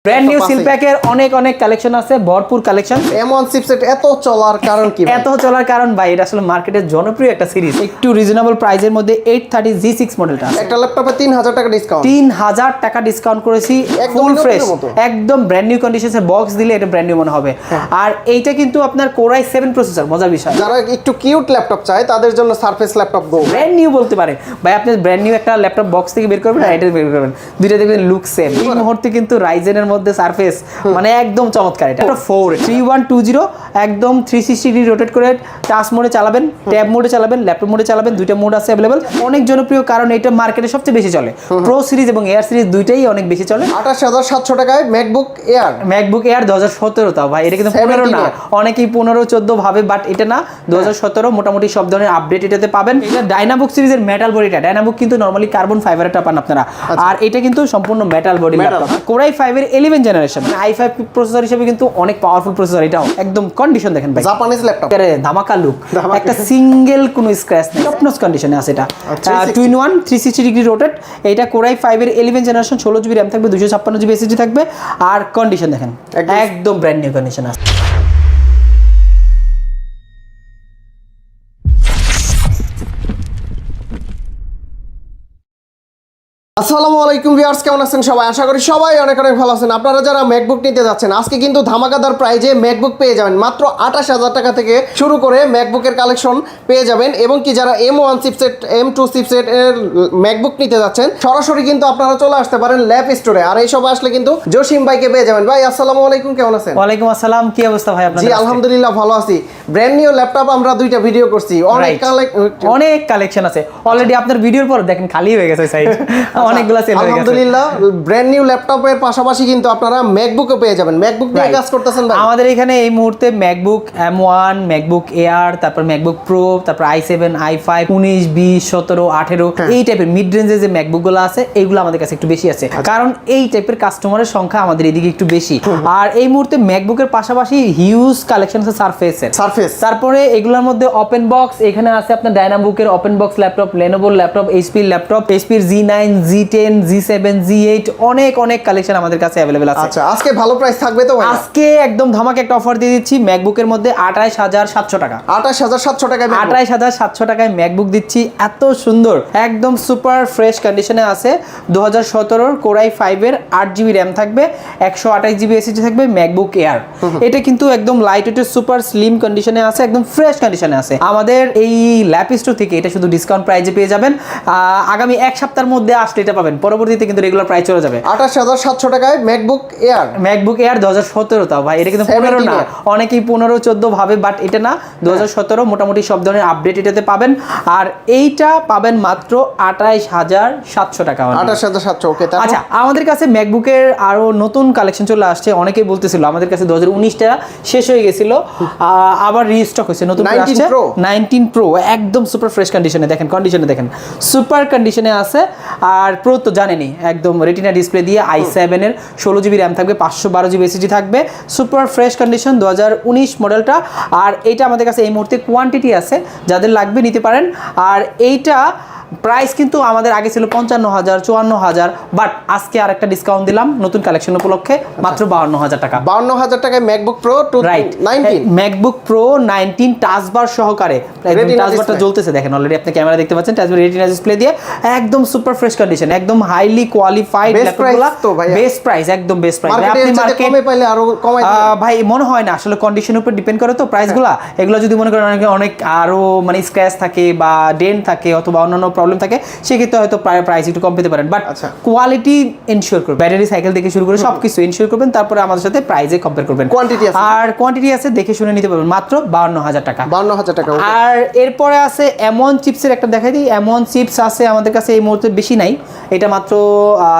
Brand new সিলপ্যাকের অনেক অনেক collection আছে, ভরপুর কালেকশন। M1 চিপসেট এত চলার কারণ কি? এত চলার কারণ ভাই, এটা আসলে মার্কেটের জনপ্রিয় একটা সিরিজ। একটু রিজনেবল প্রাইসের মধ্যে 830 G6 মডেলটা আছে। একটা ল্যাপটপে 3000 টাকা ডিসকাউন্ট। 3000 টাকা ডিসকাউন্ট করেছি, ফুল ফ্রেশ, একদম ব্র্যান্ড নিউ কন্ডিশনের বক্স দিলে এটা ব্র্যান্ড নিউ মনে হবে। আর এইটা কিন্তু আপনার Core i7 প্রসেসর, মজার বিষয়। যারা একটু কিউট ল্যাপটপ চায় তাদের জন্য সারফেস ল্যাপটপ গো। ব্র্যান্ড নিউ বলতে পারে ভাই, আপনি ব্র্যান্ড নিউ একটা ল্যাপটপ বক্স থেকে বের করবেন আর এটা বের করবেন, দুইটা দেখবেন লুক সেম। এই মুহূর্তে কিন্তু রাইজেনের মধ্যে সারফেস মানে একদম চমৎকার। এটা 3120 একদম 360 ডিগ্রি রোটেট করে টাচ মোডে চালাবেন, ট্যাব মোডে চালাবেন, ল্যাপটপ মোডে চালাবেন, দুইটা মোড আছে अवेलेबल। অনেক জনপ্রিয় কারণ এটা মার্কেটে সবচেয়ে বেশি চলে। প্রো সিরিজ এবং এয়ার সিরিজ দুইটাই অনেক বেশি চলে। 28700 টাকায় ম্যাকবুক এয়ার 2017 তাও ভাই, এটা কিন্তু 15 না, অনেকেই 15-14 ভাবে, বাট এটা না, 2017 মোটামুটি সব ধরনের আপডেট এটাতে পাবেন। এটা ডাইনাবুক সিরিজের মেটাল বডিটা, ডাইনাবুক কিন্তু নরমালি কার্বন ফাইবারটা পান আপনারা, আর এটা কিন্তু সম্পূর্ণ metal body laptop. Core i5 এর 11 জেনারেশন i5 প্রসেসর হিসেবে কিন্তু অনেক পাওয়ারফুল প্রসেসর। এটাও একদম কন্ডিশন দেখেন ভাই, জাপানিজ ল্যাপটপ, আরে ধামাকা লুক, একটা সিঙ্গেল কোনো স্ক্র্যাচ নেই, টপ নচ কন্ডিশনে আছে। এটা 2-in-1 360 ডিগ্রি রোটেট। এটা Core i5 এর 11 জেনারেশন, 16GB RAM থাকবে, 256GB SSD থাকবে, আর কন্ডিশন দেখেন একদম ব্র্যান্ড নিউ কন্ডিশন আছে। আসসালামু আলাইকুম ভিউয়ার্স, কেমন আছেন সবাই? আশা করি সবাই অনেক অনেক ভালো আছেন। আপনারা যারা ম্যাকবুক নিতে যাচ্ছেন, আজকে কিন্তু ধামাকাদার প্রাইজে ম্যাকবুক পেয়ে যাবেন। মাত্র 28000 টাকা থেকে শুরু করে ম্যাকবুকের কালেকশন পেয়ে যাবেন। এবং কি যারা M1 চিপসেট, M2 চিপসেট এর ম্যাকবুক নিতে যাচ্ছেন, সরাসরি কিন্তু আপনারা চলে আসতে পারেন ল্যাব স্টোরে। আর এই সব আসলে কিন্তু জসিম ভাইকে পেয়ে যাবেন। ভাই আসসালামু আলাইকুম, কেমন আছেন? ওয়ালাইকুম আসসালাম, কি অবস্থা ভাই আপনাদের? জি আলহামদুলিল্লাহ ভালো আছি। ব্র্যান্ড নিউ ল্যাপটপ আমরা দুইটা ভিডিও করছি, অনেক কালেকশন আছে অলরেডি। আপনার ভিডিওর পর দেখেন খালি হয়ে গেছে সাইড, অনেকগুলো সেল হয়ে গেছে। আলহামদুলিল্লাহ ব্র্যান্ড নিউ ল্যাপটপের পাশাপাশি কিন্তু আপনারা ম্যাকবুকও পেয়ে যাবেন। ম্যাকবুক নিয়ে কাজ করতেছেন ভাই? আমাদের এখানে এই মুহূর্তে ম্যাকবুক M1, ম্যাকবুক এয়ার, তারপর ম্যাকবুক প্রো, তারপর i7, i5, 19, 20, 17, 18 এই টাইপের মিড রেঞ্জে যে ম্যাকবুক গুলো আছে, এইগুলো আমাদের কাছে একটু বেশি আছে, কারণ এই টাইপের কাস্টমারের সংখ্যা আমাদের এদিকে একটু বেশি। আর এই মুহূর্তে ম্যাকবুকের পাশাপাশি হিউজ কালেকশন আছে সারফেসের। তারপরে এগুলোর মধ্যে ওপেন বক্স, এখানে আছে আপনার ডায়নাবুকের ওপেন বক্স ল্যাপটপ, লেনোভোর ল্যাপটপ, এইচপি ল্যাপটপ, এইচপির G9, G10, G7, G8, অনেক অনেক কালেকশন আমাদের কাছে अवेलेबल আছে। আচ্ছা, আজকে ভালো প্রাইস থাকবে তো ভাই? আজকে একদম ধামাকা একটা অফার দিয়ে দিচ্ছি ম্যাকবুকের মধ্যে 28700 টাকা। 28700 টাকায় 28700 টাকায় ম্যাকবুক দিচ্ছি, এত সুন্দর, একদম সুপার ফ্রেশ কন্ডিশনে আছে। 2017 Core i5 এর 8GB RAM থাকবে, 128GB SSD থাকবে, ম্যাকবুক এয়ার। এটা কিন্তু একদম লাইট ওয়েটের সুপার স্লিম কন্ডিশনে আছে, একদম ফ্রেশ কন্ডিশনে আছে। আমাদের এই ল্যাপ স্টোর থেকে এটা শুধু ডিসকাউন্ট প্রাইসে পেয়ে যাবেন। আগামী এক সপ্তাহের মধ্যে আসলে এটা পাবেন, পরবর্তীতে কিন্তু রেগুলার প্রাইস চলে যাবে। 28700 টাকায় ম্যাকবুক এয়ার 2017 তাও ভাই, এটা কিন্তু 15 না, অনেকেই 15-14 ভাবে, বাট এটা না, 2017 মোটামুটি সব ধরনের আপডেট এটাতে পাবেন। আর এইটা পাবেন মাত্র 28700 টাকা। 28700, ওকে। আচ্ছা, আমাদের কাছে ম্যাকবুকের আরো নতুন কালেকশন চলে আসছে। অনেকেই বলতেছিল আমাদের কাছে 2019টা শেষ হয়ে গেছিল, আবার রিস্টক হয়েছে, নতুন করে আসছে 19 প্রো, একদম সুপার ফ্রেশ কন্ডিশনে। দেখেন কন্ডিশনে, দেখেন সুপার কন্ডিশনে আছে। আর প্রো তো জানেনই, একদম রেটিনা ডিসপ্লে দিয়ে i7 এর 16GB RAM থাকবে, 512GB SSD থাকবে, সুপার ফ্রেশ কন্ডিশন, 2019 মডেলটা। আর এইটা আমাদের কাছে এই মুহূর্তে কোয়ান্টিটি আছে, যাদের লাগবে নিতে পারেন। আর এইটা প্রাইস কিন্তু আমাদের আগে ছিল 55000, 54000, বাট আজকে আরেকটা ডিসকাউন্ট দিলাম নতুন কালেকশন উপলক্ষে, মাত্র 52000 টাকা। 52000 টাকায় MacBook pro 19, MacBook pro 19 touch বার সহকারে, একদম টাচ বারটা জ্বলতেছে, দেখেন অলরেডি আপনি ক্যামেরা দেখতে পাচ্ছেন, টাচ বার রেটিনা ডিসপ্লে দিয়ে, একদম সুপার ফ্রেশ কন্ডিশন, একদম হাইলি কোয়ালিফাইড ল্যাপটপগুলো। বেস্ট প্রাইস, একদম বেস্ট প্রাইস। আপনি মার্কেটে কমে পাইলে আরো কমাই দিবেন ভাই, মনে হয় না, আসলে কন্ডিশনের উপর ডিপেন্ড করে তো প্রাইসগুলো। এগুলো যদি মনে করেন অনেক আরো মানে স্ক্র্যাচ থাকে বা ডেন্ট থাকে অথবা অন্যান্য প্রবলেম থাকে, সেক্ষেত্রে হয়তো প্রাইস একটু কম পেতে পারেন, বাট কোয়ালিটি এনশিওর করবেন, ব্যাটারি সাইকেল থেকে শুরু করে সবকিছু এনশিওর করবেন, তারপরে আমাদের সাথে প্রাইসে কম্পেয়ার করবেন। কোয়ান্টিটি আছে, দেখে শুনে নিতে পারবেন, মাত্র 52000 টাকা। 52000 টাকা। আর এরপরে আছে M1 চিপসের একটা দেখাই দিই। M1 চিপস আছে আমাদের কাছে এই মুহূর্তে বেশি নাই, এটা মাত্র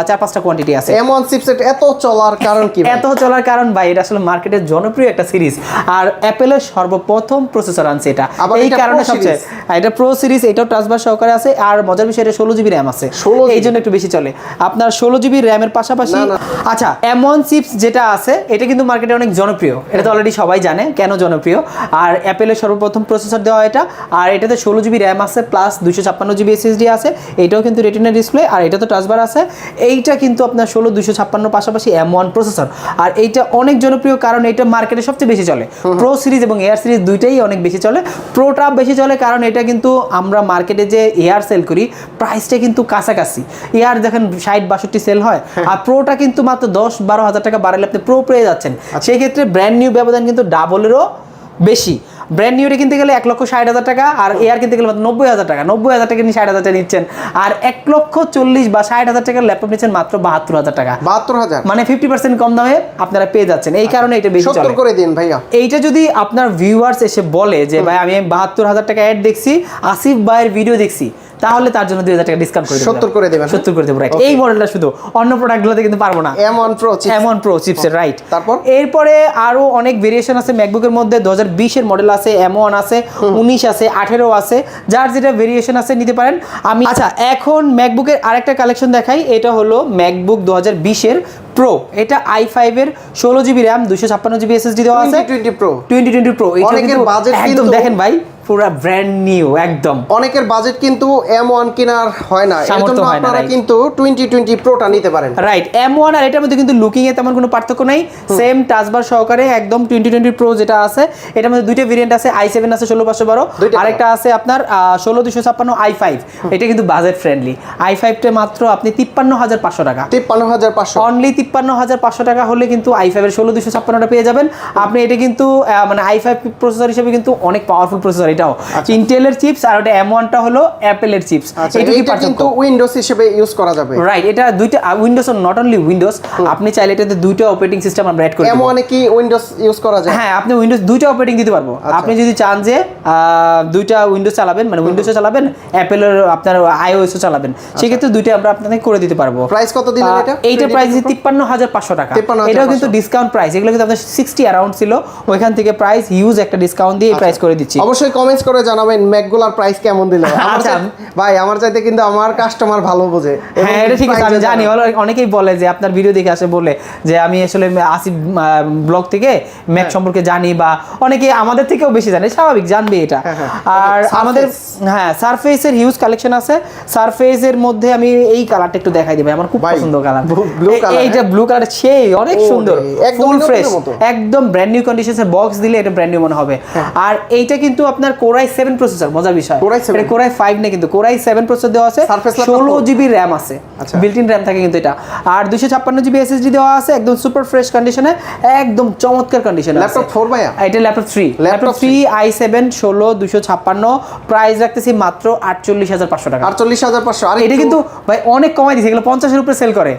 4-5টা কোয়ান্টিটি আছে। M1 চিপসেট এত চলার কারণ কি? এত চলার কারণ ভাই, এটা আসলে মার্কেটের জনপ্রিয় একটা সিরিজ, আর অ্যাপেলের সর্বপ্রথম প্রসেসর আনছে এটা, এই কারণে সবচেয়ে। এটা প্রো সিরিজ, এটাও টাচ বার সহকারে আছে। আর মজার বিষয় এটা 16 জিবি র্যাম আছে, 16 এই জন্য একটু বেশি চলে। আপনার 16 জিবি র্যামের পাশাপাশি আচ্ছা M1 চিপস যেটা আছে এটা কিন্তু মার্কেটে অনেক জনপ্রিয়, এটা তো অলরেডি সবাই জানে কেন জনপ্রিয়। আর অ্যাপেলের সর্বপ্রথম প্রসেসর দেওয়া এটা, আর এটাতে 16 জিবি র্যাম আছে প্লাস 256 জিবি SSD আছে, এটাও কিন্তু রেটিনা ডিসপ্লে, আর এটা তো টাচবার আছে। এইটা কিন্তু আপনার 16 256 পাশাপাশি M1 প্রসেসর, আর এইটা অনেক জনপ্রিয় কারণ এটা মার্কেটে সবচেয়ে বেশি চলে। প্রো সিরিজ এবং এয়ার সিরিজ দুইটাই অনেক বেশি চলে, প্রোটা বেশি চলে কারণ এটা কিন্তু আমরা মার্কেটে যে এয়ার সেল করি প্রাইসটা কিন্তু কাছাকাছি, এয়ার দেখেন 60-62 সেল হয়, আর প্রোটা কিন্তু মাত্র 10-12 হাজার টাকা বাড়ালে আপনি প্রো পেয়ে যাচ্ছেন। সেই ক্ষেত্রে ব্র্যান্ড নিউ ব্যবধান কিন্তু ডাবলেরও বেশি। ব্র্যান্ড নিউটা কিনতে গেলে 1,60,000 টাকা, আর এয়ার কিনতে গেলে মাত্র 90,000 টাকা, 90,000 টাকা নিয়ে 60,000 টাকা নিচ্ছেন, আর 1,40,000 বা 60,000 টাকার ল্যাপটপ নিচ্ছেন মাত্র 72,000 টাকা, 72,000 মানে 50% কম দামে আপনারা পেয়ে যাচ্ছেন। এই কারণে এটা বেশি চলে। 70 করে দিন ভাইয়া। এইটা যদি আপনার ভিউয়ার্স এসে বলে যে ভাই আমি 72,000 টাকা অ্যাড দেখছি, আসিফ ভাইয়ের ভিডিও দেখছি, তাহলে তার জন্য 2,000 টাকা ডিসকাউন্ট করে দেব, 70 করে দেবেন, 70 করে দেব, রাইট। এই মডেলটা শুধু, অন্য প্রোডাক্টগুলোতে কিন্তু পারবো না। M1 Pro chips, M1 Pro চিপসের, রাইট। তারপর এরপরে আরো অনেক ভেরিয়েশন আছে ম্যাকবুকের মধ্যে, 2020 এর মডেল আছে, M1 আছে, 19 আছে, 18 আছে, যার যেটা ভেরিয়েশন আছে নিতে পারেন। আমি আচ্ছা এখন ম্যাকবুকের আরেকটা কালেকশন দেখাই, এটা হলো ম্যাকবুক 2020 এর প্রো, এটা i5 এর 16 জিবি র্যাম 256 জিবি SSD দেওয়া আছে, 2020 Pro 2020 Pro। এটা অনেকের কিন্তু বাজেট একদম কিন্তু দেখেন ভাই পুরো ব্র্যান্ড নিউ একদম। অনেকের বাজেট কিন্তু M1 কেনার হয় না, এর সামর্থ্য জন্য হয় না, আপনারা right। কিন্তু 2020 Proটা নিতে পারেন, রাইট। M1 আর এটার মধ্যে কিন্তু লুকিং এ তেমন কোনো পার্থক্য নাই, সেম টাচবার সহকারে একদম 2020 Pro যেটা আছে এটার মধ্যে দুইটা ভেরিয়েন্ট আছে, i7 আছে 16512, আরেকটা আছে আপনার 16256 i5। এটা কিন্তু বাজেট ফ্রেন্ডলি, i5 টা মাত্র আপনি 53,500 টাকা, 53,500 অনলি 53,500 টাকা হলে কিন্তু i5 এর 16256 টা পেয়ে যাবেন আপনি। এটা কিন্তু মানে i5 প্রসেসর হিসেবে কিন্তু অনেক পাওয়ারফুল প্রসেসর, এটাও ইন্টেলের চিপস, আর ওটা M1 টা হলো অ্যাপেলের চিপস। এটা কিন্তু উইন্ডোজ হিসেবে ইউজ করা যাবে, রাইট। এটা দুইটা উইন্ডোজ, নট অনলি উইন্ডোজ, আপনি চাইলে এটাতে দুইটা অপারেটিং সিস্টেম আমরা অ্যাড করে দেব। M1 এ কি উইন্ডোজ ইউজ করা যায়? হ্যাঁ, আপনি উইন্ডোজ দুইটা অপারেটিং দিতে পারবো। আপনি যদি চান যে দুইটা উইন্ডোজ চালাবেন, মানে উইন্ডোজও চালাবেন, অ্যাপেলের আপনার আইওএসও চালাবেন, সেক্ষেত্রে দুইটা আমরা আপনাদের করে দিতে পারবো। প্রাইস কত দিলেন এটা? এইটা প্রাইস 53,500 টাকা, এটাও কিন্তু ডিসকাউন্ট প্রাইস। এগুলো কিন্তু আপনার 60 অ্যারাউন্ড ছিল, ওইখান থেকে প্রাইস হিউজ একটা ডিসকাউন্ট দিয়ে প্রাইস করে দিচ্ছি। অবশ্যই কমেন্টস করে জানাবেন ম্যাকগুলার প্রাইস কেমন দিলে। ভাই আমার চাইতে কিন্তু আমার কাস্টমার ভালো বোঝে। হ্যাঁ, এটা ঠিক আছে, আমি জানি। অনেকেই বলে যে আপনার ভিডিও দেখে আসে বলে যে আমি আসলে আসিফ ব্লগ থেকে ম্যাক সম্পর্কে জানি, বা অনেকে আমাদের থেকেও বেশি জানে, স্বাভাবিক জানবে এটা। আর আমাদের হ্যাঁ সারফেসের হিউজ কালেকশন আছে। সারফেসের মধ্যে আমি এই কালারটা একটু দেখাই দিই, আমার খুব পছন্দ কালার, এইটা ব্লু কালার, সেই অনেক সুন্দর, ফুল ফ্রেশ, একদম ব্র্যান্ড নিউ কন্ডিশনে বক্স দিলে এটা ব্র্যান্ড নিউ মনে হবে। আর এইটা কিন্তু আপনার Core i7 প্রসেসর, মজার বিষয় এটা Core i5 না, কিন্তু Core i7 প্রসেসর দেওয়া আছে, 16 জিবি র্যাম আছে, বিল্ট ইন র্যাম থাকে কিন্তু এটা, আর 256 জিবি SSD দেওয়া আছে, একদম সুপার ফ্রেশ কন্ডিশনে, একদম চমৎকার কন্ডিশনে। ল্যাপটপ 4 ভাইয়া, এটা ল্যাপটপ 3 i7 16 256, প্রাইস রাখতেছি মাত্র 48,500 টাকা, 48,500। আর এটা কিন্তু ভাই অনেক কমাই দিয়েছে, এগুলো 50 এর উপরে সেল করে।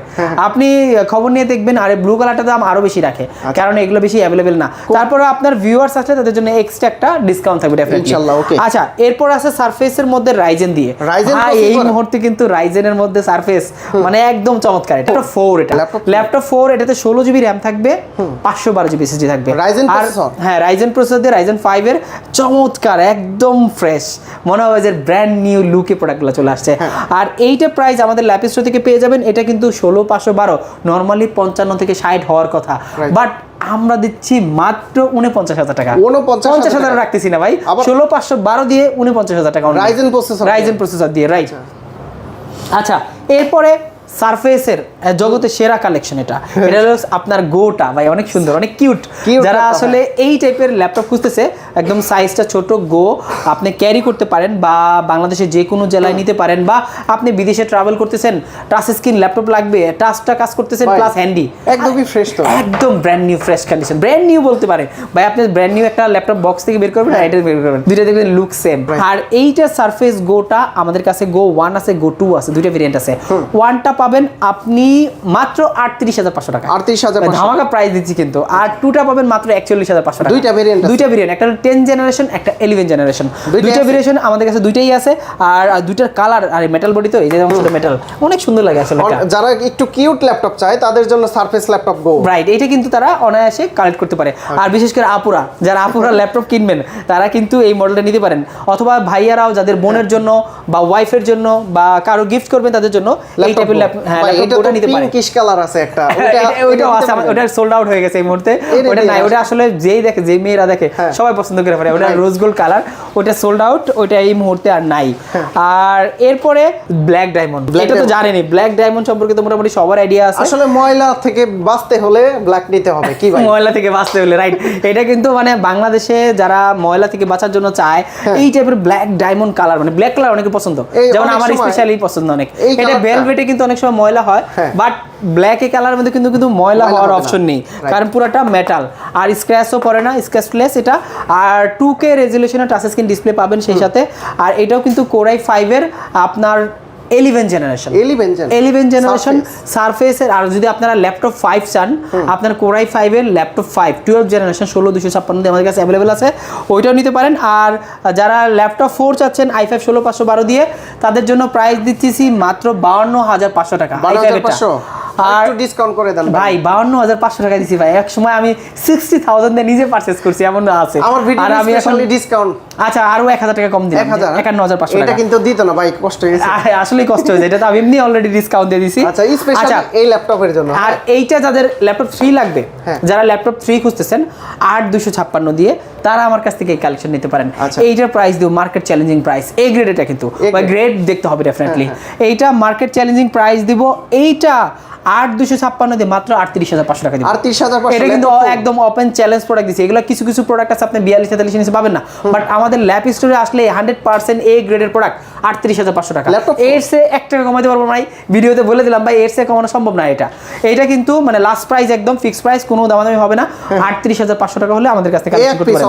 আপনি খবর নিয়ে দেখবেন, আর ব্লু কালারটা দাম আরো বেশি রাখে, কারণ এগুলো বেশি অ্যাভেলেবেল না। তারপরে আপনার ভিউয়ার্স আছে তাদের জন্য এক্সট্রা একটা ডিসকাউন্ট থাকবে ডেফিনেটলি, ইনশাআল্লাহ। ওকে, আচ্ছা এরপর আছে সারফেসের মধ্যে রাইজেন দিয়ে। এই মুহূর্তে কিন্তু রাইজেনের মধ্যে সারফেস মানে একদম চমৎকার। এটা 4, এটা ল্যাপটপ 4, এটাতে 16 জিবি র্যাম থাকবে, 512 জিবি SSD থাকবে, রাইজেন প্রসেসর। হ্যাঁ, রাইজেন প্রসেসর দিয়ে রাইজেন 5 এর চমৎকার একদম ফ্রেশ, মনে হয় যে ব্র্যান্ড নিউ লুকে প্রোডাক্টগুলো চলে আসছে। আর এইটা প্রাইস আমাদের ল্যাপিস্টো থেকে পেয়ে যাবেন, এটা কিন্তু 16,512, নরমালি 55 থেকে 60 হওয়ার কথা, বাট আমরা দিচ্ছি মাত্র 49,000 টাকা, 50,000 রাখতেছি না ভাই, 16,512 দিয়ে 49,000 টাকা রাইজেন প্রসেসর দিয়ে, রাইট। আচ্ছা এরপরে সারফেসের জগতের সেরা কালেকশন, এটা হলো আপনার গোটা, ভাই অনেক সুন্দর, অনেক কিউট। যারা আসলে এই টাইপের ল্যাপটপ খুঁজতেছে, একদম সাইজটা ছোট, গো, আপনি ক্যারি করতে পারেন, বা বাংলাদেশের যে কোনো জেলায় নিতে পারেন, বা আপনি বিদেশে ট্রাভেল করতেছেন, টাচ স্ক্রিন ল্যাপটপ লাগবে, টাচটা কাজ করতেছেন, প্লাস হ্যান্ডি, একদমই ফ্রেশ, তো একদম brand new fresh condition, brand new বলতে পারে ভাই। আপনি ব্র্যান্ড নিউ একটা ল্যাপটপ বক্স থেকে বের করবেন, এটা বের করবেন, দুইটা দেখবেন লুক সেম। আর এইটা সারফেস গোটা আমাদের কাছে গো 1 আছে, গো 2 আছে, দুইটা ভেরিয়েন্ট আছে। 1টা পাবেন আপনি মাত্র 38,500 টাকা। 38,500 ধামাকা প্রাইস দিচ্ছি কিন্তু। আর 2টা পাবেন মাত্র 41,500 টাকা। দুইটা ভেরিয়েন্ট, একটা 10 জেনারেশন, একটা 11 জেনারেশন। দুইটা ভেরিয়েশন আমাদের কাছে দুইটাই আছে। আর দুইটার কালার আর মেটাল বডি তো, এই যে অংশটা মেটাল, অনেক সুন্দর লাগে আসলে এটা। যারা একটু কিউট ল্যাপটপ চায় তাদের জন্য সারফেস ল্যাপটপ গো, রাইট, এটা কিন্তু তারা অনায়াসে কালেক্ট করতে পারে। আর বিশেষ করে আপুরা, যারা আপুরা ল্যাপটপ কিনবেন তারা কিন্তু এই মডেলটা নিতে পারেন, অথবা ভাইয়ারাও যাদের বোনের জন্য বা ওয়াইফের জন্য বা কারো গিফট করবেন তাদের জন্য এই টাইপের ল্যাপটপটা নিতে পারেন। পিঙ্কিশ কালার আছে একটা, ওইটাও আছে, ওটা সোল্ড আউট হয়ে গেছে এই মুহূর্তে। ওটা নাই, ওটা আসলে যেই দেখে, যে মেয়েরা দেখে সবাই পছন্দ করে ফেলে, ওটা রোজ গোল্ড কালার, ওটা সোল্ড আউট, ওটা এই মুহূর্তে আর নাই। আর এরপরে ব্ল্যাক ডায়মন্ড, এটা তো জানেনই, ব্ল্যাক ডায়মন্ড সম্পর্কে তো মোটামুটি সবার আইডিয়া আছে। আসলে ময়লা থেকে বাঁচতে হলে ব্ল্যাক নিতে হবে কি ভাই? ময়লা থেকে বাঁচতে হলে, রাইট। এটা কিন্তু মানে বাংলাদেশে যারা ময়লা থেকে বাঁচার জন্য চায় এই টাইপের ব্ল্যাক ডায়মন্ড কালার, মানে ব্ল্যাক কালার অনেকে পছন্দ, যেমন আমার স্পেশালি পছন্দ অনেক। এটা ভেলভেটে কিন্তু অনেক সময় ময়লা হয়, বাট ব্ল্যাক এ কালারের মধ্যে কিন্তু ময়লা হওয়ার অপশন নেই, কারণ পুরোটা মেটাল আর স্ক্র্যাচও পড়ে না, স্ক্র্যাচলেস এটা। আর 2K রেজলিউশনের টাচ স্ক্রিন ডিসপ্লে পাবেন সেই সাথে। আর এটাও কিন্তু Core i5 এর আপনার 11 জেনারেশন সারফেসের। আর যদি আপনারা ল্যাপটপ 5 চান, আপনার Core i5 এর ল্যাপটপ 5 12 জেনারেশন 16256 দিয়ে আমাদের কাছে অ্যাভেলেবেল আছে, ওইটাও নিতে পারেন। আর যারা ল্যাপটপ 4 চাচ্ছেন i5 16512 দিয়ে, তাদের জন্য প্রাইস দিচ্ছি মাত্র 52,500 টাকা। আর একটু ডিসকাউন্ট করে দেন ভাই, 52,500 টাকা দিছি ভাই। এক সময় আমি 60,000 দিয়ে নিজে পারচেজ করছি, এমন আছে। আমার ভিডিও আর আমি এখন ডিসকাউন্ট, আচ্ছা আরো 1000 টাকা কম দিলাম, 51,500 টাকা। এটা কিন্তু দিত না ভাই, কষ্ট হয়েছে। আসলেই কষ্ট হয়েছে, এটা তো আমি এমনি অলরেডি ডিসকাউন্ট দিয়ে দিছি। আচ্ছা, স্পেশালি এই ল্যাপটপের জন্য। আর এইটা যাদের ল্যাপটপ 3 লাগবে, যারা ল্যাপটপ 3 খুঁজতেছেন 8256 দিয়ে, তারা আমার কাছ থেকে এই কালেকশন নিতে পারেন। এইটার প্রাইস দিও market challenging price, A grade এটা কিন্তু, বা গ্রেড দেখতে হবে ডেফিনেটলি। এইটা মার্কেট চ্যালেঞ্জিং প্রাইস দিব, এইটা 8256 দিয়ে মাত্র 38,500 টাকা দিব। 38,500, এটা কিন্তু একদম ওপেন চ্যালেঞ্জ প্রোডাক্ট দিছি। এগুলো কিছু কিছু প্রোডাক্ট আছে আপনি 42-43 ইঞ্চি পাবেন না, বাট আমাদের ল্যাপ স্টোরে আসলে 100% এ গ্রেডের প্রোডাক্ট 38,500 টাকা। এর চেয়ে 1 টাকা কমাতে পারবো না, ভিডিওতে বলে দিলাম ভাই, এর চেয়ে কমানো সম্ভব না। এটা কিন্তু মানে লাস্ট প্রাইস, একদম ফিক্সড প্রাইস, কোনো দামাদামি হবে না। 38,500 টাকা হলে আমাদের কাছ থেকে কালেকশন করতে পারেন।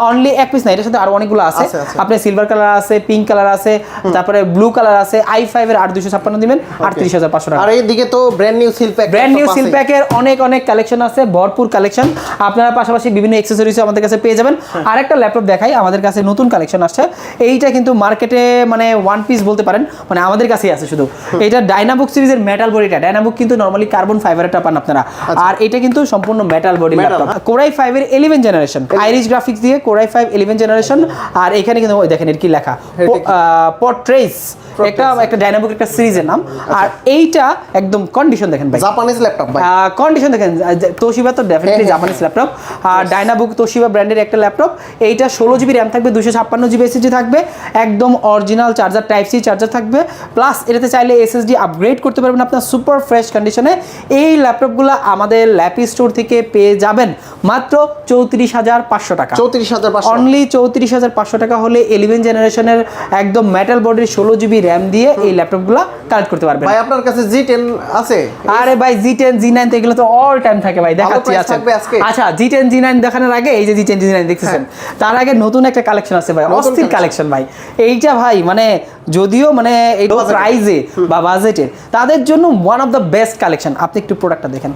অনলি এক পিস না, এটার সাথে আরো অনেকগুলো আছে। আপনি সিলভার কালার আছে, পিঙ্ক কালার আছে, তারপরে ব্লু কালার আছে। i5 এর 8256 দিবেন 38,500 টাকা। আর এইদিকে তো ব্র্যান্ড নিউ সিল প্যাকের অনেক কালেকশন আছে, ভরপুর কালেকশন। আপনারা পাশাপাশি বিভিন্ন অ্যাকসেসরিজও আমাদের কাছে পেয়ে যাবেন। আরেকটা ল্যাপটপ দেখাই, আমাদের কাছে নতুন কালেকশন আসছে। এইটা কিন্তু মার্কেটে মানে ওয়ান পিস বলতে পারেন, মানে আমাদের কাছেই আছে শুধু। এটা ডায়নাবুক সিরিজের মেটাল বডিটা, ডায়নাবুক কিন্তু নরমালি কার্বন ফাইবারটা পান আপনারা, আর এটা কিন্তু সম্পূর্ণ metal body laptop. Core i5 এর 11 জেনারেশন, আইরিশ গ্রাফিক্স দিয়ে Core i5 11 জেনারেশন। আর এখানে কিন্তু দেখেন এর কি লেখা, পোর্ট্রেস, একটা ডায়নাবুক একটা সিরিজের নাম। আর এইটা একদম কন্ডিশন দেখেন ভাই, জাপানিজ ল্যাপটপ ভাই, কন্ডিশন দেখেন। তোশিবা তো ডেফিনেটলি জাপানিজ ল্যাপটপ, আর ডায়নাবুক তোশিবা ব্র্যান্ডের একটা ল্যাপটপ। এইটা 16GB র্যাম থাকবে, 256GB এসএসডি থাকবে, একদম original charger, type C charger থাকবে। প্লাস এটাতে চাইলে এসএসডি আপগ্রেড করতে পারবেন আপনার সুপার ফ্রেশ কন্ডিশনে। এই ল্যাপটপগুলো আমাদের ল্যাপি স্টোর থেকে পেয়ে যাবেন মাত্র 34,500 টাকা। 34,500, অনলি 34,500 টাকা হলে 11 জেনারেশনের একদম মেটাল বডির 16GB র্যাম দিয়ে এই ল্যাপটপগুলো কালেক্ট করতে পারবেন। ভাই আপনার কাছে G10 আছে? আরে ভাই G10 G9 তো এগুলো তো অল টাইম থাকে ভাই, দেখাচ্ছি। আচ্ছা G10 G9 দেখানোর আগে এই যে G10 G9 দেখতেছেন, তার আগে নতুন একটা কালেকশন আছে ভাই, অস্থির কালেকশন ভাই। এইটা ভাই মানে যদিও মানে এই প্রাইজে বা বাজেটে তাদের জন্য one of the best collection. আপনি একটু প্রোডাক্টটা দেখেন,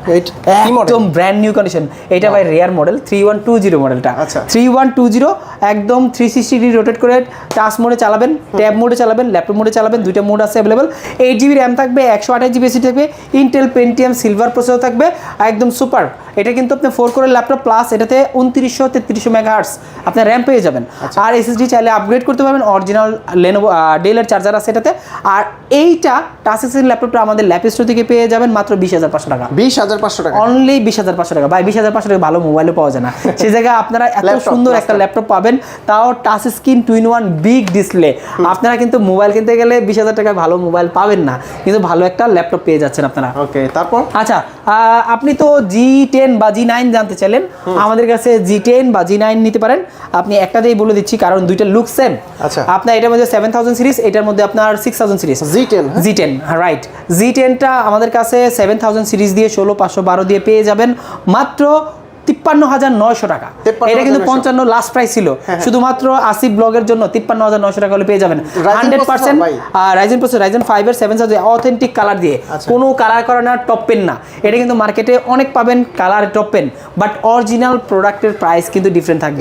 একদম ব্র্যান্ড নিউ কন্ডিশন। এটা ভাই রেয়ার মডেল, 3120 মডেলটা। 3120 একদম 360 ডিগ্রি রোটেট করে টাচ মোডে চালাবেন, ট্যাব মোডে চালাবেন, ল্যাপটপ মোডে চালাবেন, দুইটা মোড আছে अवेलेबल। 8GB র্যাম থাকবে, 128GB এসএসডি থাকবে, ইন্টেল পেন্টিয়াম সিলভার প্রসেসর থাকবে, একদম সুপার। এটা কিন্তু আপনি 4 কোরের ল্যাপটপ, প্লাস এটাতে 2900-3300 মেগাহার্টজ আপনার র্যাম পেয়ে যাবেন। আর এসএসডি চাইলে আপগ্রেড করতে পারবেন, অরিজিনাল লেনোভো ডেলের চার্জার আছে এটাতে। আর এইটা টাচ স্ক্রিন ল্যাপটপটা আমাদের ল্যাপ স্টোর থেকে পেয়ে যাবেন মাত্র 20,500 টাকা। 20,500 টাকা, অনলি 20,500 টাকা। ভাই 20,500 টাকা ভালো মোবাইলও পাওয়া যায় না, সেই জায়গায় আপনারা এত সুন্দর একটা ল্যাপটপ পাবেন, তাও touch screen 2-in-1 big display. আপনারা কিন্তু মোবাইল কিনতে গেলে 20,000 টাকায় ভালো মোবাইল পাবেন না, কিন্তু ভালো একটা ল্যাপটপ পেয়ে যাচ্ছেন আপনারা। ওকে, তারপর আচ্ছা আপনি তো G10 বা G9 জানতে চাইলেন, আমাদের কাছে G10 বা G9 নিতে পারেন। আপনি একটাতেই বলে দিচ্ছি, কারণ দুইটা লুক সেম। আচ্ছা, আপনার এটার মধ্যে 7000 সিরিজ, এটার মধ্যে আপনার 6000 সিরিজ। G10 রাইট, G10টা আমাদের কাছে 7000 সিরিজ দিয়ে 16512 দিয়ে পেয়ে যাবেন মাত্র 53,900 টাকা। এটা কিন্তু 55 লাস্ট প্রাইস ছিল, শুধুমাত্র আসিফ ব্লগের জন্য 53,900 টাকা হলে পেয়ে যাবেন 100% রাইজেন প্রসেসর, রাইজেন 5 এর 7 অথেন্টিক কালার দিয়ে, কোনো কালার করা না, টপ পেন না। এটা কিন্তু মার্কেটে অনেক পাবেন colour top pen, but original প্রোডাক্টের প্রাইস কিন্তু ডিফারেন্ট থাকবে।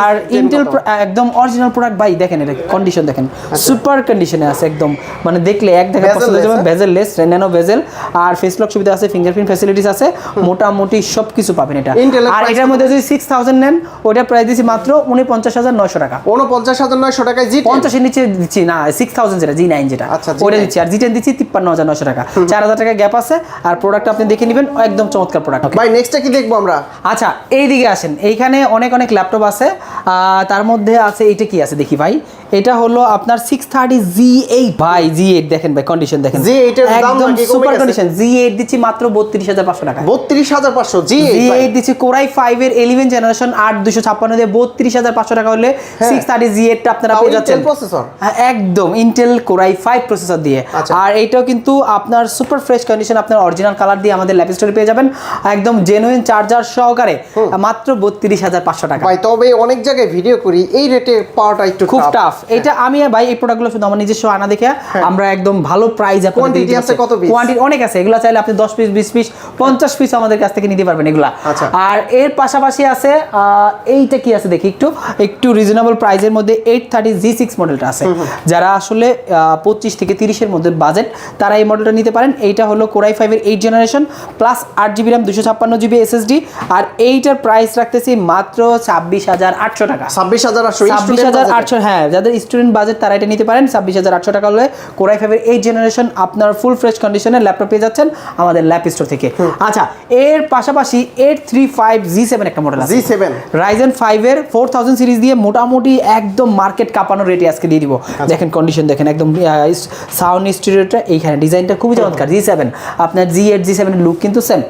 আর ইন্টেল একদম অরিজিনাল প্রোডাক্ট ভাই, দেখেন এটা কন্ডিশন দেখেন, সুপার কন্ডিশনে আছে একদম, মানে দেখলে এক দেখা পছন্দ হয়ে যাবে। বেজেল লেস, ন্যানো বেজেল, আর ফেস লক সুবিধা আছে, ফিঙ্গারপ্রিন্ট ফ্যাসিলিটিস আছে, মোটামুটি সবকিছু পাবেন এটা। আর এটার মধ্যে যদি 6000 নেন, ওটা প্রাইস দিছি মাত্র 49,900 টাকা। 49,900 টাকায় জি 50 এর নিচে দিচ্ছি না, 6000 যেটা জি9 যেটা ওটা দিচ্ছি, আর জি10 দিচ্ছি 53,900 টাকা। 4000 টাকা গ্যাপ আছে, আর প্রোডাক্ট আপনি দেখে নেবেন, একদম চমৎকার প্রোডাক্ট। ভাই নেক্সটটা কি দেখবো আমরা? আচ্ছা এইদিকে আসেন, এইখানে অনেক অনেক ল্যাপটপ আছে, তার মধ্যে আছে এইটা কি আছে দেখি ভাই, এটা হলো আপনার 630 Z8 ভাই, Z8 দেখেন ভাই, কন্ডিশন দেখেন, Z8 এর দাম একদম নাকি কমে সুপার গেছে? কন্ডিশন। Z8 দিচ্ছি মাত্র 32,500 টাকা। 32,500 Z8 দিচ্ছি কোরাই 5 এর 11 জেনারেশন 8256 দিয়ে 32,500 টাকা হলে 630 Z8 টা আপনারা পেয়ে যাচ্ছেন। প্রসেসর একদম ইন্টেল কোরাই 5 প্রসেসর দিয়ে, আর এইটাও কিন্তু আপনার সুপার ফ্রেশ কন্ডিশন, আপনার অরিজিনাল কালার দিয়ে আমাদের ল্যাপ স্টোরে পেয়ে যাবেন, একদম জেনুইন চার্জার সহকারে মাত্র 32,500 টাকা। ভাই তবে অনেক জায়গায় ভিডিও করি, এই রেটে পাওয়াটা একটু খুব টাফ। এটা আমি ভাই এই প্রোডাক্টগুলো শুধু আমার নিজস্ব আনা দেখে আমরা একদম ভালো প্রাইস আপনাদের কোয়ান্টিটি আছে, কত পিস? কোয়ান্টিটি অনেক আছে, এগুলো চাইলে আপনি 10 পিস 20 পিস 50 পিস আমাদের কাছ থেকে নিতে পারবেন এগুলা। আর এর পাশাপাশি আছে এইটা কি আছে দেখি, একটু রিজনেবল প্রাইসের মধ্যে 830 G6 মডেলটা আছে, যারা আসলে 25 থেকে 30 এর মধ্যে বাজেট, তারা এই মডেলটা নিতে পারেন। এইটা হলো কোরাই 5 এর 8 generation plus 8GB RAM 256GB SSD, আর এইটার প্রাইস রাখতেছি মাত্র 26,800 টাকা। 26,800 হ্যাঁ, যাদের স্টুডেন্ট বাজেট তারা এটা নিতে পারেন। 26,800 টাকা হলে কোরাই 5 এর 8 জেনারেশন আপনার ফুল ফ্রেশ কন্ডিশনের ল্যাপটপ পেয়ে যাচ্ছেন আমাদের ল্যাপ স্টোর থেকে। আচ্ছা এর পাশাপাশি 835 G7 একটা মডেল আছে, G7 রাইজেন 5 এর 4000 সিরিজ দিয়ে মোটামুটি একদম মার্কেট কাঁপানো রেটে আজকে দিয়ে দিব। দেখেন কন্ডিশন দেখেন, একদম সাউন্ড স্টুডিওটা এইখানে ডিজাইনটা খুবই চমৎকার। G7 আপনার G8 G7 এর লুক কিন্তু সেম।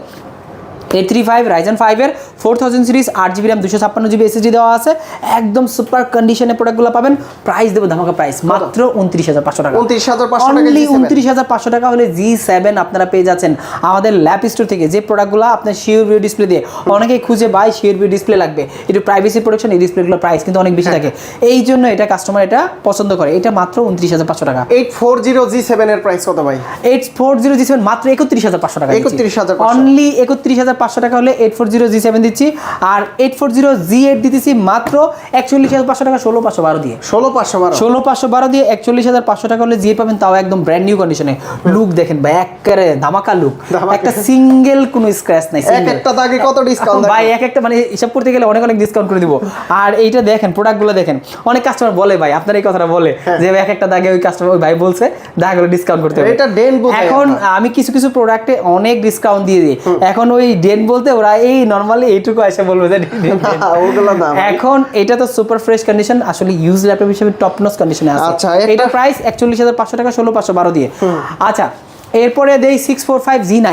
835 রাইজেন 5 এর 4000 series 8GB RAM 256GB SSD দেওয়া আছে, একদম সুপার কন্ডিশনে প্রোডাক্টগুলো পাবেন। প্রাইস দেবো ধামাকা প্রাইস মাত্র 29,500 টাকা। 29,500 টাকা, অনলি 29,500 টাকা হলে G7 আপনারা পেয়ে যাচ্ছেন আমাদের ল্যাপ স্টোর থেকে। যে প্রোডাক্টগুলো আপনার শিওর ভিউ ডিসপ্লে দিয়ে অনেকেই খুঁজে ভাই শিওর ভিউ ডিসপ্লে লাগবে, একটু প্রাইভেসি প্রোটেকশন, এই ডিসপ্লেগুলোর প্রাইস কিন্তু অনেক বেশি থাকে, এই জন্য এটা কাস্টমার এটা পছন্দ করে। এটা মাত্র 29,500 টাকা। 840 G7 এর প্রাইস কত ভাই? 840 G7 মাত্র 31,500 টাকা। 31,500 অনলি 31,500 টাকা হলে 840 G7 দিচ্ছি, আর 840 G8 দিতেছি মাত্র 41,500 টাকা 16,512 দিয়ে। 16,512 দিয়ে 41,500 টাকা হলে G8 পাবেন, তাও একদম ব্র্যান্ড নিউ কন্ডিশনে। লুক দেখেন ভাই, একেবারে ধামাকা লুক, একটা সিঙ্গেল কোনো স্ক্র্যাচ নাই। একটা দাগে কত ডিসকাউন্ট ভাই, একটা মানে হিসাব করতে গেলে অনেক অনেক ডিসকাউন্ট করে দিব। আর এইটা দেখেন, প্রোডাক্টগুলো দেখেন, অনেক কাস্টমার বলে ভাই, আপনার এই কথাটা বলে যে এক একটা দাগে ওই কাস্টমার ওই ভাই বলছে দাগগুলো ডিসকাউন্ট করতে হবে। এটা ডেন বলতে, এখন আমি কিছু কিছু প্রোডাক্টে অনেক ডিসকাউন্ট দিয়ে দিই, এখন ওই ডেন বলতে ওরা এই নরমালি এইটুকু এসে বলবে যে ওগুলো দাম। এখন এটা তো সুপার ফ্রেশ কন্ডিশন, আসলে ইউজ ল্যাপটপ হিসেবে টপ নচ কন্ডিশনে আছে। আচ্ছা, এটা প্রাইস 41,500 টাকা 16,512 দিয়ে। আচ্ছা এরপরে দেই 645 G9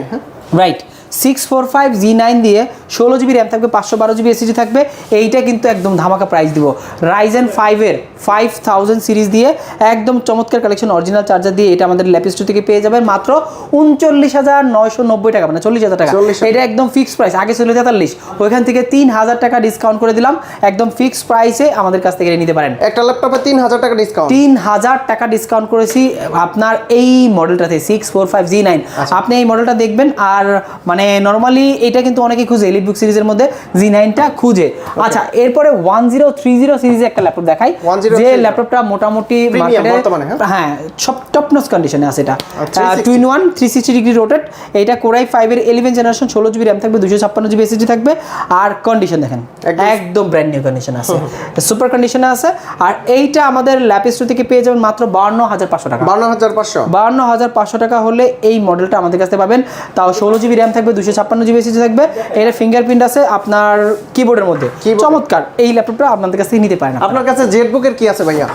হ্যাঁ রাইট। 645 G9 দিয়ে 16GB RAM থাকবে, 512GB SSD থাকবে। এইটা কিন্তু একদম ধামাকা প্রাইস দিব। রাইজেন 5 এর 5000 সিরিজ দিয়ে একদম চমৎকার কালেকশন, অরিজিনাল চার্জার দিয়ে এটা আমাদের ল্যাপ স্টোর থেকে পেয়ে যাবেন মাত্র 39,990 টাকা, মানে 40,000 টাকা। এটা একদম ফিক্সড প্রাইস, আগে ছিল 43, ওইখান থেকে 3,000 টাকা ডিসকাউন্ট করে দিলাম, একদম ফিক্সড প্রাইসে আমাদের কাছ থেকে নিতে পারেন। একটা ল্যাপটপে 3,000 টাকা ডিসকাউন্ট, 3,000 টাকা ডিসকাউন্ট করেছি আপনার এই মডেলটাতে 645 G9। আপনি এই মডেলটা দেখবেন, আর মানে নরমালি এটা কিন্তু অনেকেই খুঁজে এলিটবুক সিরিজের মধ্যে G9টা খুঁজে। আচ্ছা এরপরে 1030 সিরিজে একটা ল্যাপটপ দেখাই, যে ল্যাপটপটা মোটামুটি মার্কেটে হ্যাঁ সব টপ নচ কন্ডিশনে আছে। এটা 2-in-1 360 ডিগ্রি রোটেট, এটা কোরাই 5 এর 11 জেনারেশন 16GB RAM থাকবে, 256GB SSD থাকবে, আর কন্ডিশন দেখেন একদম ব্র্যান্ড নিউ কন্ডিশন আছে, সুপার কন্ডিশনে আছে। আর এইটা আমাদের ল্যাপ স্টোর থেকে পেয়ে যাবেন মাত্র 52,500 টাকা। 52,500 টাকা হলে এই মডেলটা আমাদের কাছে পাবেন, তাও 16GB RAM থাকবে, 256GB SSD থাকবে। এটা ফিঙ্গারপ্রিন্ট আছে আপনার কিবোর্ডের মধ্যে, চমৎকার। এই ল্যাপটপটা আপনাদের কাছে নিতে পারেন। আপনার কাছে জেটবুকের কি আছে ভাইয়া?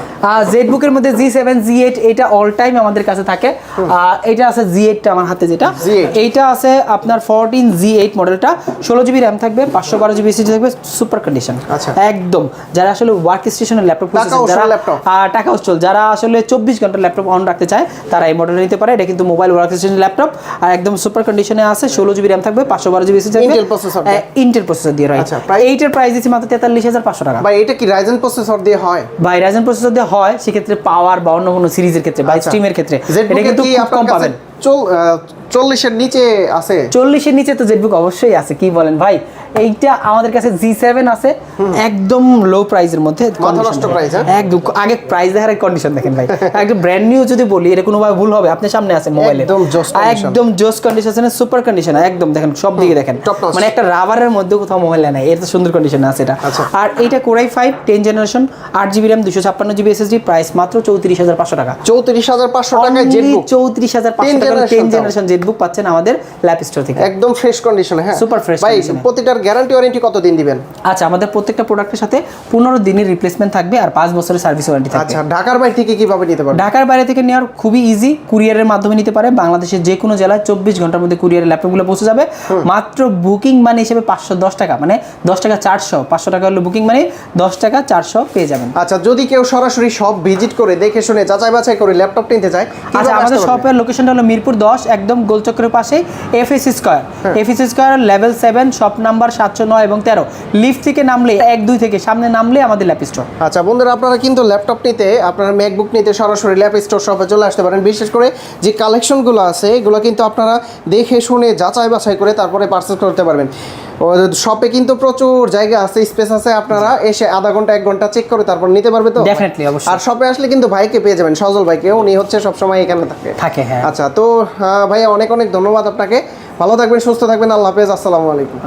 জেটবুকের মধ্যে G7 G8 এটা অল টাইম আমাদের কাছে থাকে। এটা আছে G8 টা আমার হাতে যেটা, এইটা আছে আপনার 14 G8 মডেলটা, 16GB RAM থাকবে, 512GB SSD থাকবে, সুপার কন্ডিশন একদম। যারা আসলে ওয়ার্ক স্টেশনের ল্যাপটপ যারা টাকা উচ্চল, যারা আসলে 24 ঘন্টা ল্যাপটপ অন রাখতে চায়, তারা এই মডেলটা নিতে পারে। এটা কিন্তু মোবাইল ওয়ার্ক স্টেশনের ল্যাপটপ, আর একদম সুপার কন্ডিশনে আছে, 16GB জিবি র্যাম থাকবে, 512 জিবি এসএসডি Intel processor দিয়ে। ইন্টেল প্রসেসর দিয়ে, রাইট। আচ্ছা, এইটার প্রাইস দিচ্ছি মাত্র 43,500 টাকা। ভাই এটা কি রাইজেন প্রসেসর দিয়ে হয়? ভাই রাইজেন প্রসেসর দিয়ে হয়, সেক্ষেত্রে পাওয়ার বা অন্য কোনো সিরিজের ক্ষেত্রে বা স্ট্রিমের ক্ষেত্রে এটা কিন্তু কি খুব আপনার কম কাছে পাবেন। 40 এর নিচে আছে? 40 এর নিচে তো জেটবুক অবশ্যই আছে, কি বলেন ভাই। এইটা আমাদের কাছে G7 আছে, একদম লো প্রাইসের মধ্যে, মাথা নষ্ট প্রাইস। একদম আগে প্রাইস দেখার কন্ডিশন দেখেন ভাই, একদম ব্র্যান্ড নিউ যদি বলি এটা কোনোভাবে ভুল হবে, আপনার সামনে আছে মোবাইলে, একদম জোস কন্ডিশন, একদম জোস কন্ডিশনে, সুপার কন্ডিশন, একদম দেখেন সব দিকে দেখেন, Top notch। মানে একটা রাবারের মধ্যে কোথাও মোবাইল নাই, এর তো সুন্দর কন্ডিশনে আছে এটা। আচ্ছা। আর এইটা core i 5 10 generation, 8 GB RAM, 256 GB SSD, price মাত্র 34,500 টাকা। 34,500 টাকায় জেটবুক, 34,500 টাকা 10 জেনারেশন জেটবুক পাচ্ছেন আমাদের ল্যাপ স্টোর থেকে, একদম ফ্রেশ কন্ডিশনে। হ্যাঁ, সুপার ফ্রেশ ভাই কন্ডিশনে। প্রতিটার গ্যারান্টি ওয়ারেন্টি কতদিন দিবেন? আচ্ছা, আমাদের প্রত্যেকটা প্রোডাক্টের সাথে 15 দিনের রিপ্লেসমেন্ট থাকবে আর 5 বছরের সার্ভিস ওয়ারেন্টি থাকবে। আচ্ছা, ঢাকার বাইরে থেকে কিভাবে নিতে পারবেন? ঢাকার বাইরে থেকে নেওয়ার খুবই ইজি, কুরিয়ারের মাধ্যমে নিতে পারে। বাংলাদেশের যে কোনো জেলায় 24 ঘন্টার মধ্যে কুরিয়ারের ল্যাপটপগুলো পৌঁছে যাবে। মাত্র বুকিং মানি হিসেবে 510 টাকা, মানে 10 টাকা 400, 500 টাকা হলো বুকিং মানি, 10 টাকা 400 পেয়ে যাবেন। আচ্ছা, যদি কেউ সরাসরি সব ভিজিট করে দেখে শুনে যাচাই বাছাই করে ল্যাপটপ নিতে চায়, আচ্ছা, আমাদের শপের লোকেশনটা হলো মিরপুর 10, একদম গোলচক্রের পাশেই FSC square. FSC square level 7, shop number 709 এবং 13, লিফট থেকে নামলে 1-2 থেকে সামনে নামলে আমাদের ল্যাপ স্টোর। আচ্ছা বন্ধুরা, আপনারা কিন্তু ল্যাপটপ নিতে, আপনারা ম্যাকবুক নিতে সরাসরি ল্যাপ স্টোর শপে চলে আসতে পারেন। বিশেষ করে যে কালেকশনগুলো আছে এগুলো কিন্তু আপনারা দেখে শুনে যাচাই বাছাই করে তারপরে পারচেজ করতে পারবেন। শপে কিন্তু প্রচুর জায়গা আছে, স্পেস আছে, আপনারা এসে আধা ঘন্টা 1 ঘন্টা চেক করে তারপর নিতে পারবে তো? ডেফিনেটলি, অবশ্যই। আর শপে আসলে কিন্তু ভাইকে পেয়ে যাবেন, সজল ভাইকে, উনি হচ্ছে সবসময় এখানে থাকে। হ্যাঁ। আচ্ছা, তো ভাইয়া অনেক অনেক ধন্যবাদ আপনাকে, ভালো থাকবেন, সুস্থ থাকবেন, আল্লাহ হাফেজ, আসসালামু আলাইকুম।